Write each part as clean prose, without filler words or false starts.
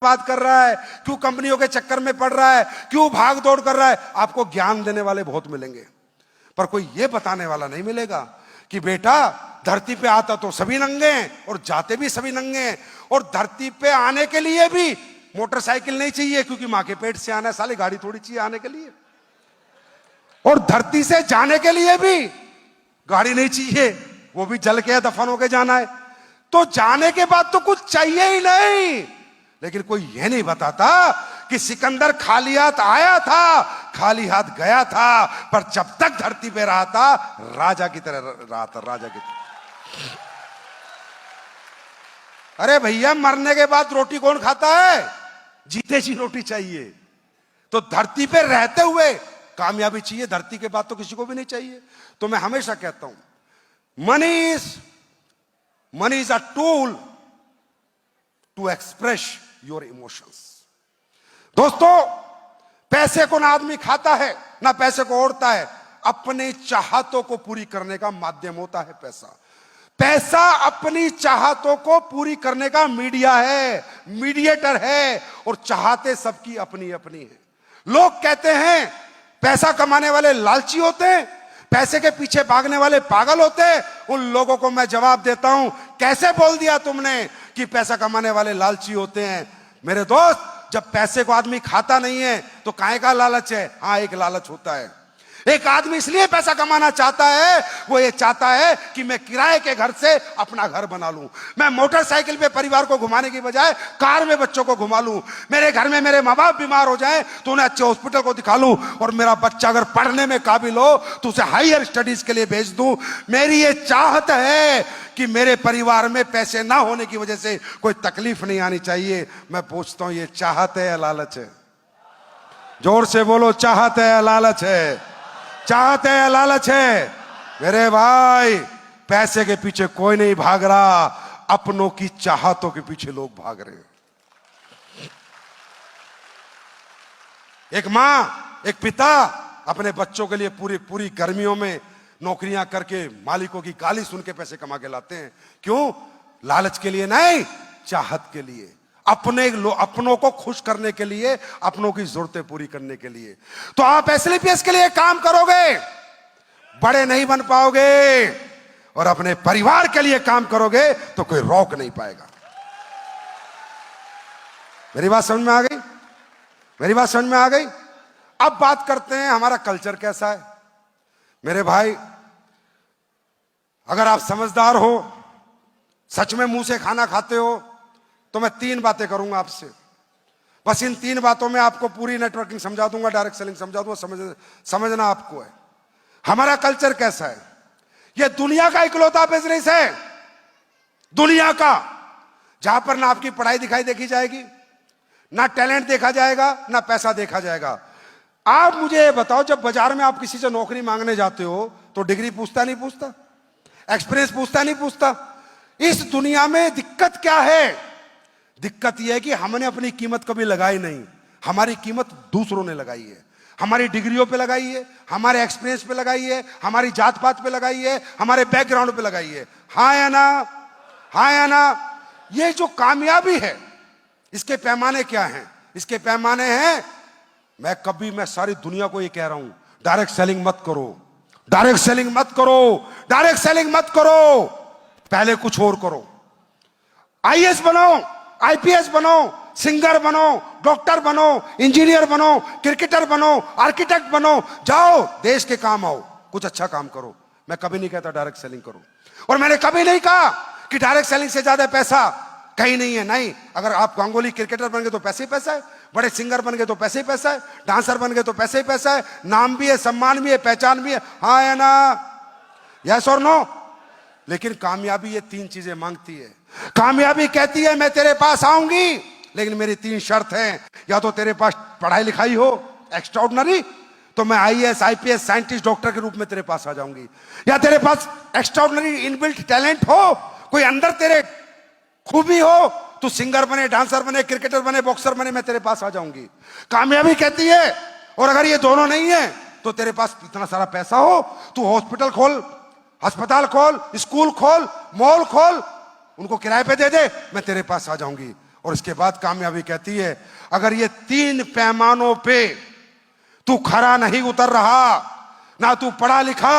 बात कर रहा है, क्यों कंपनियों के चक्कर में पड़ रहा है, क्यों भाग दौड़ कर रहा है। आपको ज्ञान देने वाले बहुत मिलेंगे, पर कोई यह बताने वाला नहीं मिलेगा कि बेटा धरती पे आता तो सभी नंगे हैं और जाते भी सभी नंगे हैं, और धरती पे आने के लिए भी मोटरसाइकिल नहीं चाहिए, क्योंकि मां के पेट से आना है, साले गाड़ी थोड़ी चाहिए आने के लिए। और धरती से जाने के लिए भी गाड़ी नहीं चाहिए, वो भी जल के दफन होके जाना है। तो जाने के बाद तो कुछ चाहिए ही नहीं। लेकिन कोई यह नहीं बताता कि सिकंदर खाली हाथ आया था, खाली हाथ गया था, पर जब तक धरती पे रहा था राजा की तरह रहा था, राजा की तरह। अरे भैया, मरने के बाद रोटी कौन खाता है? जीते जी रोटी चाहिए। तो धरती पे रहते हुए कामयाबी चाहिए, धरती के बाद तो किसी को भी नहीं चाहिए। तो मैं हमेशा कहता हूं, money is a tool to express your emotions. दोस्तों, पैसे को ना आदमी खाता है ना पैसे को ओढ़ता है, अपने चाहतों को पूरी करने का माध्यम होता है पैसा। पैसा अपनी चाहतों को पूरी करने का मीडिया है, मीडिएटर है, और चाहते सबकी अपनी अपनी है। लोग कहते हैं पैसा कमाने वाले लालची होते हैं, पैसे के पीछे भागने वाले पागल होते हैं। उन लोगों को मैं जवाब देता हूं, कैसे बोल दिया तुमने कि पैसा कमाने वाले लालची होते हैं? मेरे दोस्त, जब पैसे को आदमी खाता नहीं है तो काहे का लालच है? हाँ, एक लालच होता है। एक आदमी इसलिए पैसा कमाना चाहता है, वो ये चाहता है कि मैं किराए के घर से अपना घर बना लूं, मैं मोटरसाइकिल पे परिवार को घुमाने की बजाय कार में बच्चों को घुमा लूं, मेरे घर में मेरे माँ बाप बीमार हो जाएं तो उन्हें अच्छे हॉस्पिटल को दिखा लूं, और मेरा बच्चा अगर पढ़ने में काबिल हो तो उसे हायर स्टडीज के लिए भेज दूं। मेरी ये चाहत है कि मेरे परिवार में पैसे ना होने की वजह से कोई तकलीफ नहीं आनी चाहिए। मैं पूछता हूं, ये चाहत है या लालच है? जोर से बोलो, चाहत है या लालच है? चाहत है या लालच है? मेरे भाई, पैसे के पीछे कोई नहीं भाग रहा, अपनों की चाहतों के पीछे लोग भाग रहे हैं। एक मां, एक पिता अपने बच्चों के लिए पूरी पूरी गर्मियों में नौकरियां करके मालिकों की गाली सुन के पैसे कमा के लाते हैं। क्यों? लालच के लिए नहीं, चाहत के लिए, अपनों को खुश करने के लिए, अपनों की जरूरतें पूरी करने के लिए। तो आप एसएलपीएस के लिए काम करोगे, बड़े नहीं बन पाओगे, और अपने परिवार के लिए काम करोगे तो कोई रोक नहीं पाएगा। मेरी बात समझ में आ गई? मेरी बात समझ में आ गई? अब बात करते हैं हमारा कल्चर कैसा है। मेरे भाई, अगर आप समझदार हो, सच में मुंह से खाना खाते हो, तो मैं 3 बातें करूंगा आपसे। बस इन 3 बातों में आपको पूरी नेटवर्किंग समझा दूंगा, डायरेक्ट सेलिंग समझा दूंगा। समझना आपको है हमारा कल्चर कैसा है। यह दुनिया का इकलौता बिजनेस है, दुनिया का, जहां पर ना आपकी पढ़ाई दिखाई देखी जाएगी, ना टैलेंट देखा जाएगा, ना पैसा देखा जाएगा। आप मुझे बताओ, जब बाजार में आप किसी से नौकरी मांगने जाते हो तो डिग्री पूछता नहीं पूछता? एक्सपीरियंस पूछता नहीं पूछता? इस दुनिया में दिक्कत क्या है? दिक्कत यह है कि हमने अपनी कीमत कभी लगाई नहीं। हमारी कीमत दूसरों ने लगाई है, हमारी डिग्रियों पे लगाई है, हमारे एक्सपीरियंस पे लगाई है, हमारी जात पात पे लगाई है, हमारे बैकग्राउंड पे लगाई है। हाँ या ना? हाँ या ना? ये जो कामयाबी है, इसके पैमाने क्या हैं? इसके पैमाने हैं, मैं सारी दुनिया को ये कह रहा हूं, डायरेक्ट सेलिंग मत करो, डायरेक्ट सेलिंग मत करो, डायरेक्ट सेलिंग मत करो, पहले कुछ और करो। आईएएस बनो, आईपीएस बनो, सिंगर बनो, डॉक्टर बनो, इंजीनियर बनो, क्रिकेटर बनो, आर्किटेक्ट बनो, जाओ देश के काम आओ, कुछ अच्छा काम करो। मैं कभी नहीं कहता डायरेक्ट सेलिंग करो, और मैंने कभी नहीं कहा कि डायरेक्ट सेलिंग से ज्यादा पैसा कहीं नहीं है। नहीं, अगर आप गांगुली क्रिकेटर बन गए तो पैसे ही पैसा है, बड़े सिंगर बन गए तो पैसे ही पैसा है, डांसर बन गए तो पैसे ही पैसा है, नाम भी है, सम्मान भी है, पहचान भी है। हाँ या ना? यस और नो? लेकिन कामयाबी ये 3 चीजें मांगती है। कामयाबी कहती है मैं तेरे पास आऊंगी, लेकिन मेरी 3 शर्त हैं। या तो तेरे पास पढ़ाई लिखाई हो एक्स्ट्राऑर्डिनरी, तो मैं आईएएस, आईपीएस, साइंटिस्ट, डॉक्टर के रूप में तेरे पास आ जाऊंगी। या तेरे पास एक्स्ट्राऑर्डिनरी इनबिल्ट टैलेंट हो, कोई अंदर तेरे खूबी हो, तू सिंगर बने, डांसर बने, क्रिकेटर बने, बॉक्सर बने, मैं तेरे पास आ जाऊंगी। कामयाबी कहती है, और अगर ये दोनों नहीं है तो तेरे पास इतना सारा पैसा हो, तू हॉस्पिटल खोल, अस्पताल खोल, स्कूल खोल, मॉल खोल, उनको किराए पे दे दे, मैं तेरे पास आ जाऊंगी। और इसके बाद कामयाबी कहती है, अगर ये 3 पैमानों पे तू खरा नहीं उतर रहा, ना तू पढ़ा लिखा,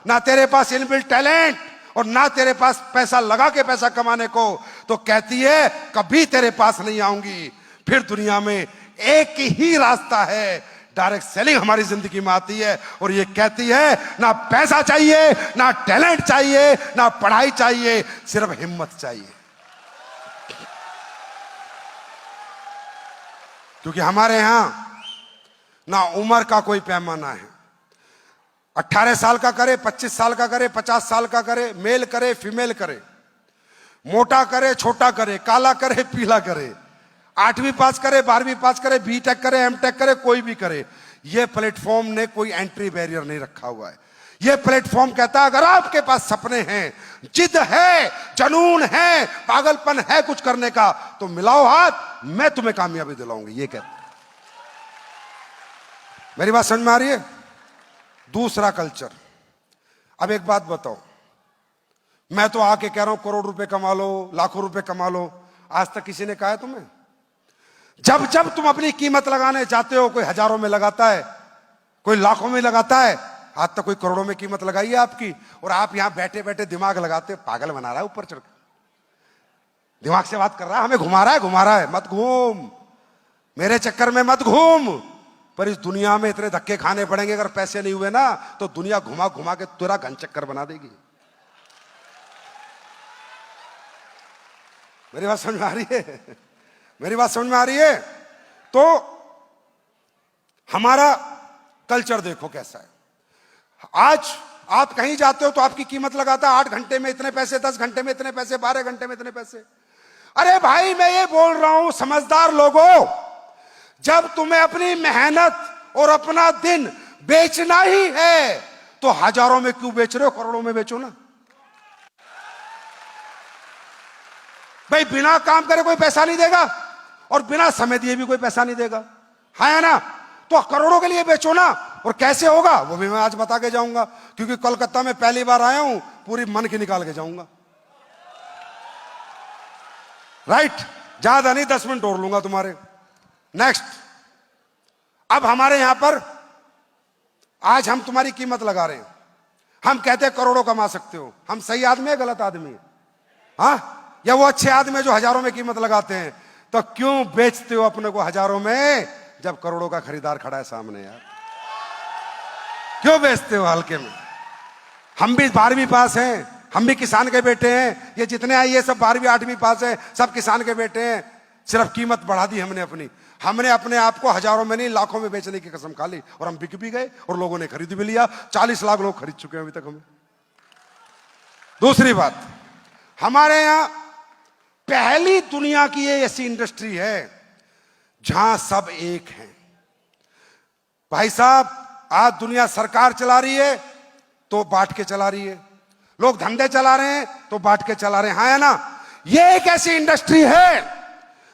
ना तेरे पास इनबिल्ट टैलेंट, और ना तेरे पास पैसा लगा के पैसा कमाने को, तो कहती है कभी तेरे पास नहीं आऊंगी। फिर दुनिया में एक ही रास्ता है, डायरेक्ट सेलिंग हमारी जिंदगी में आती है और ये कहती है ना पैसा चाहिए, ना टैलेंट चाहिए, ना पढ़ाई चाहिए, सिर्फ हिम्मत चाहिए। क्योंकि हमारे यहां ना उम्र का कोई पैमाना है। 18 साल का करे, 25 साल का करे, 50 साल का करे, मेल करे, फीमेल करे, मोटा करे, छोटा करे, काला करे, पीला करे, 8वीं पास करे, 12वीं पास करे, बीटेक करे, एमटेक करे, कोई भी करे। यह प्लेटफॉर्म ने कोई एंट्री बैरियर नहीं रखा हुआ है। यह प्लेटफॉर्म कहता है अगर आपके पास सपने हैं, जिद है, जुनून है, पागलपन है कुछ करने का, तो मिलाओ हाथ, मैं तुम्हें कामयाबी दिलाऊंगी। ये कहता है। मेरी बात समझ में आ रही है? दूसरा कल्चर। अब एक बात बताओ, मैं तो आके कह रहा हूं करोड़ रुपए कमा लो, लाखों रुपए कमा लो, आज तक किसी ने कहा है तुम्हें? जब जब तुम अपनी कीमत लगाने जाते हो, कोई हजारों में लगाता है, कोई लाखों में लगाता है, आज तक कोई करोड़ों में कीमत लगाई है आपकी, और आप यहां बैठे बैठे दिमाग लगाते हो, पागल बना रहा है ऊपर चढ़ के, दिमाग से बात कर रहा है, हमें घुमा रहा है। मत घूम, मेरे चक्कर में मत घूम। पर इस दुनिया में इतने धक्के खाने पड़ेंगे, अगर पैसे नहीं हुए ना तो दुनिया घुमा घुमा के तेरा घन चक्कर बना देगी। मेरी बात समझ में आ रही है? मेरी बात समझ में आ रही है? तो हमारा कल्चर देखो कैसा है। आज आप कहीं जाते हो तो आपकी कीमत लगाता है 8 घंटे में इतने पैसे, 10 घंटे में इतने पैसे, 12 घंटे में इतने पैसे। अरे भाई मैं ये बोल रहा हूं समझदार लोगों, जब तुम्हें अपनी मेहनत और अपना दिन बेचना ही है तो हजारों में क्यों बेच रहे हो, करोड़ों में बेचो ना। भाई बिना काम करे कोई पैसा नहीं देगा और बिना समय दिए भी कोई पैसा नहीं देगा, है ना? तो करोड़ों के लिए बेचो ना। और कैसे होगा वो भी मैं आज बता के जाऊंगा, क्योंकि कोलकाता में पहली बार आया हूं, पूरी मन की निकाल के जाऊंगा। राइट? ज्यादा नहीं, 10 मिनट और लूंगा तुम्हारे। नेक्स्ट, अब हमारे यहां पर आज हम तुम्हारी कीमत लगा रहे हैं, हम कहते हैं करोड़ों कमा सकते हो। हम सही आदमी है, गलत आदमी है? हाँ, या वो अच्छे आदमी जो हजारों में कीमत लगाते हैं? तो क्यों बेचते हो अपने को हजारों में जब करोड़ों का खरीदार खड़ा है सामने? यार क्यों बेचते हो हल्के में? हम भी 12वीं पास हैं, हम भी किसान के बेटे हैं, ये जितने आई ये सब 12वीं 8वीं पास है, सब किसान के बेटे हैं। सिर्फ कीमत बढ़ा दी हमने अपने आप को हजारों में नहीं लाखों में बेचने की कसम खा ली, और हम बिक भी गए और लोगों ने खरीद भी लिया। 40 लाख लोग खरीद चुके हैं अभी तक हमें। दूसरी बात, हमारे यहां पहली दुनिया की ये ऐसी इंडस्ट्री है जहां सब एक हैं। भाई साहब, आज दुनिया सरकार चला रही है तो बांट के चला रही है, लोग धंधे चला रहे हैं तो बांट के चला रहे हैं, हाँ है ना? ये एक ऐसी इंडस्ट्री है,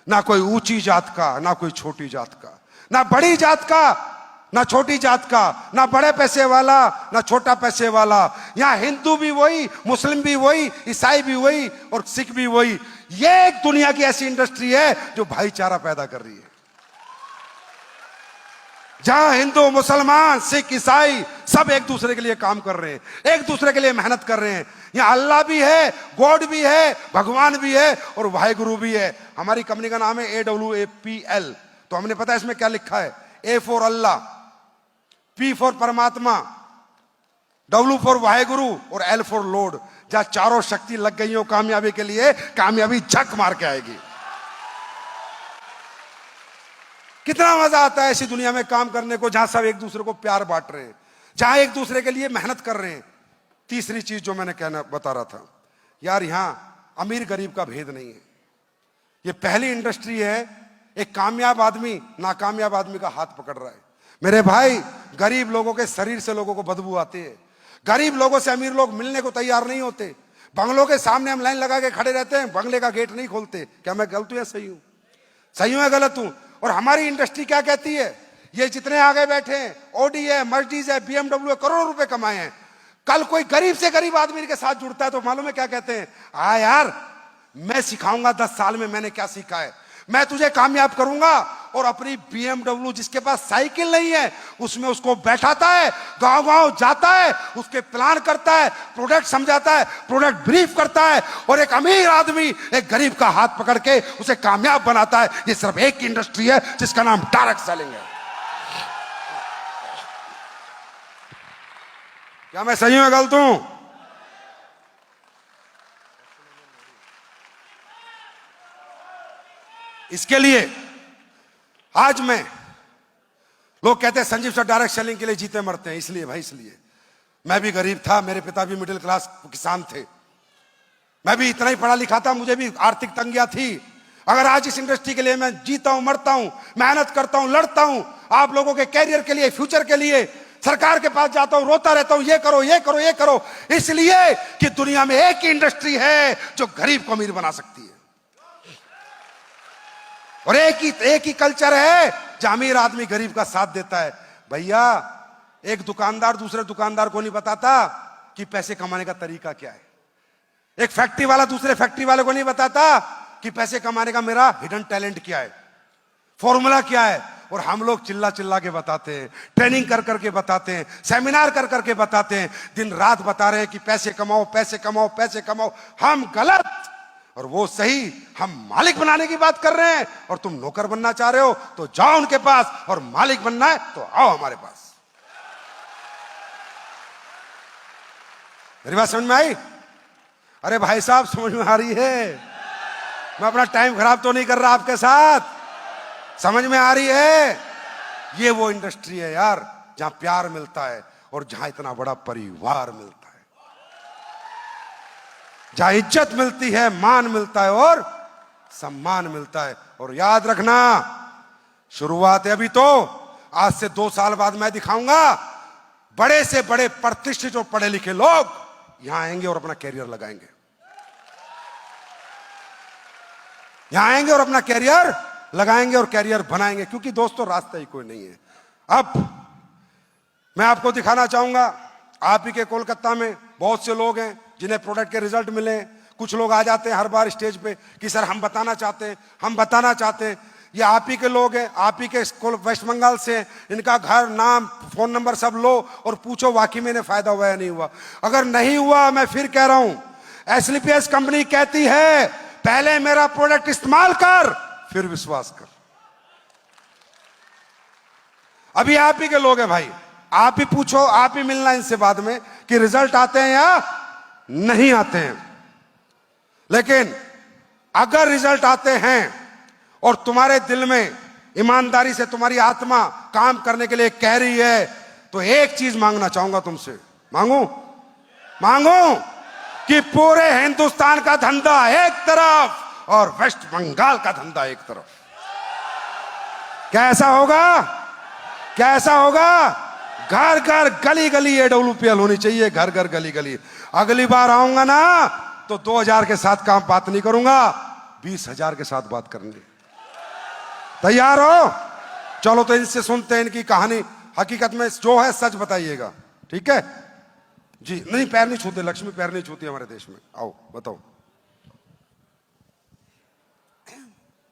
ना कोई ऊंची जात का, ना कोई छोटी जात का, ना बड़ी जात का, ना छोटी जात का, ना बड़े पैसे वाला, ना छोटा पैसे वाला। यहां हिंदू भी वही, मुस्लिम भी वही, ईसाई भी वही और सिख भी वही। ये एक दुनिया की ऐसी इंडस्ट्री है जो भाईचारा पैदा कर रही है, जहां हिंदू, मुसलमान, सिख, ईसाई सब एक दूसरे के लिए काम कर रहे हैं, एक दूसरे के लिए मेहनत कर रहे हैं। यहां अल्लाह भी है, गॉड भी है, भगवान भी है और वाहेगुरु भी है। हमारी कंपनी का नाम है AWAPL। तो हमने पता है इसमें क्या लिखा है? A for Allah, P for परमात्मा, W फॉर वाहेगुरु और L फॉर लॉर्ड। जहां चारों शक्ति लग गई हो कामयाबी के लिए, कामयाबी झक मार के आएगी। कितना मजा आता है ऐसी दुनिया में काम करने को, जहां सब एक दूसरे को प्यार बांट रहे हैं, जहां एक दूसरे के लिए मेहनत कर रहे हैं। तीसरी चीज जो मैंने बता रहा था, यार यहां अमीर गरीब का भेद नहीं है। ये पहली इंडस्ट्री है, एक कामयाब आदमी नाकामयाब आदमी का हाथ पकड़ रहा है। मेरे भाई, गरीब लोगों के शरीर से लोगों को बदबू आती है, गरीब लोगों से अमीर लोग मिलने को तैयार नहीं होते। बंगलों के सामने हम लाइन लगा के खड़े रहते हैं, बंगले का गेट नहीं खोलते। क्या मैं गलत हूं या सही हूं? सही हूं या गलत हूं? और हमारी इंडस्ट्री क्या कहती है? ये जितने आगे बैठे हैं, ऑडी है, मर्सिडीज है, BMW है, करोड़ों रुपए कमाए हैं। कल कोई गरीब से गरीब आदमी के साथ जुड़ता है तो मालूम है क्या कहते हैं? हाँ यार, मैं सिखाऊंगा 10 साल में मैंने क्या सीखा है। मैं तुझे कामयाब करूंगा। और अपनी BMW जिसके पास साइकिल नहीं है उसमें उसको बैठाता है, गांव गांव जाता है, उसके प्लान करता है, प्रोडक्ट समझाता है, प्रोडक्ट ब्रीफ करता है, और एक अमीर आदमी एक गरीब का हाथ पकड़ के उसे कामयाब बनाता है। ये सिर्फ एक इंडस्ट्री है जिसका नाम डायरेक्ट सेलिंग है। क्या मैं सही हूं गलत हूं? इसके लिए आज लोग कहते हैं संजीव सर डायरेक्ट सेलिंग के लिए जीते मरते हैं। इसलिए भाई, इसलिए मैं भी गरीब था, मेरे पिता भी मिडिल क्लास किसान थे, मैं भी इतना ही पढ़ा लिखा था, मुझे भी आर्थिक तंगियां थी। अगर आज इस इंडस्ट्री के लिए मैं जीता हूं, मरता हूं, मेहनत करता हूं, लड़ता हूं, आप लोगों के कैरियर के लिए, फ्यूचर के लिए, सरकार के पास जाता हूं, रोता रहता हूं, ये करो ये करो ये करो, इसलिए कि दुनिया में एक ही इंडस्ट्री है जो गरीब को अमीर बना सकती है, और एक ही कल्चर है जहां अमीर आदमी गरीब का साथ देता है। भैया, एक दुकानदार दूसरे दुकानदार को नहीं बताता कि पैसे कमाने का तरीका क्या है। एक फैक्ट्री वाला दूसरे फैक्ट्री वाले को नहीं बताता कि पैसे कमाने का मेरा हिडन टैलेंट क्या है, फॉर्मूला क्या है। और हम लोग चिल्ला चिल्ला के बताते हैं, ट्रेनिंग कर करके बताते हैं, सेमिनार कर करके बताते हैं, दिन रात बता रहे हैं कि पैसे कमाओ पैसे कमाओ पैसे कमाओ। हम गलत और वो सही। हम मालिक बनाने की बात कर रहे हैं और तुम नौकर बनना चाह रहे हो, तो जाओ उनके पास, और मालिक बनना है तो आओ हमारे पास। मेरी बात समझ में आई? अरे भाई साहब, समझ में आ रही है? मैं अपना टाइम खराब तो नहीं कर रहा आपके साथ, समझ में आ रही है? ये वो इंडस्ट्री है यार जहां प्यार मिलता है और जहां इतना बड़ा परिवार मिलता है, जहां इज्जत मिलती है, मान मिलता है और सम्मान मिलता है। और याद रखना, शुरुआत है अभी तो, आज से 2 साल बाद मैं दिखाऊंगा बड़े से बड़े प्रतिष्ठित और पढ़े लिखे लोग यहां आएंगे और अपना कैरियर लगाएंगे, यहां आएंगे और अपना कैरियर लगाएंगे और कैरियर बनाएंगे। क्योंकि दोस्तों, रास्ता ही कोई नहीं है। अब मैं आपको दिखाना चाहूंगा, आप ही के कोलकाता में बहुत से लोग हैं जिन्हें प्रोडक्ट के रिजल्ट मिले। कुछ लोग आ जाते हैं हर बार स्टेज पे कि सर हम बताना चाहते हैं, हम बताना चाहते हैं। ये आप ही के लोग हैं, आप ही के वेस्ट बंगाल से, इनका घर, नाम, फोन नंबर सब लो और पूछो वाकई में इन्हें फायदा हुआ या नहीं हुआ। अगर नहीं हुआ, मैं फिर कह रहा हूं, एसलीपीएस कंपनी कहती है पहले मेरा प्रोडक्ट इस्तेमाल कर फिर विश्वास कर। अभी आप ही के लोग हैं भाई, आप ही पूछो, आप ही मिलना इनसे बाद में कि रिजल्ट आते हैं या नहीं आते हैं। लेकिन अगर रिजल्ट आते हैं और तुम्हारे दिल में ईमानदारी से तुम्हारी आत्मा काम करने के लिए कह रही है, तो एक चीज मांगना चाहूंगा तुमसे। मांगू कि पूरे हिंदुस्तान का धंधा एक तरफ और वेस्ट बंगाल का धंधा एक तरफ। क्या ऐसा होगा? क्या ऐसा होगा? घर घर गली गली AWPL होनी चाहिए, घर घर गली गली। अगली बार आऊंगा ना तो 2000 के साथ काम बात नहीं करूंगा, 20,000 के साथ बात करनी। तैयार हो? चलो तो इनसे सुनते हैं इनकी कहानी। हकीकत में जो है सच बताइएगा, ठीक है जी? नहीं, पैर नहीं छूते, लक्ष्मी पैर नहीं छूती हमारे देश में। आओ बताओ।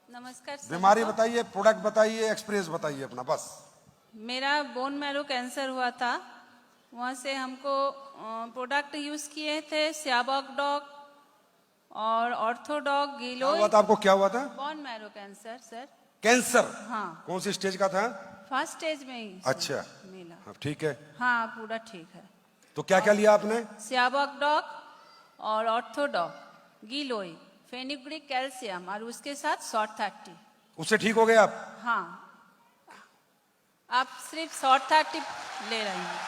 नमस्कार। बीमारी बताइए, प्रोडक्ट बताइए, एक्सपीरियंस बताइए अपना बस। मेरा बोन मैरो कैंसर हुआ था, वहाँ से हमको प्रोडक्ट यूज किए थे, सियाबॉक डॉग और ऑर्थोडॉग, गिलोय। हुआ था आपको? क्या हुआ था? Bone marrow cancer sir. Cancer? हाँ। कौन सी स्टेज का था? फर्स्ट स्टेज में ही अच्छा मिला। हाँ, ठीक है। हाँ, पूरा ठीक है। तो क्या क्या लिया आपने? सियाबॉक डॉग और ऑर्थोडॉग, गिलोय, फेनुग्रिक कैल्शियम और उसके साथ शॉर्ट 30। उससे ठीक हो गए आप? हाँ, आप सिर्फ शॉर्ट 30 ले रहे हैं।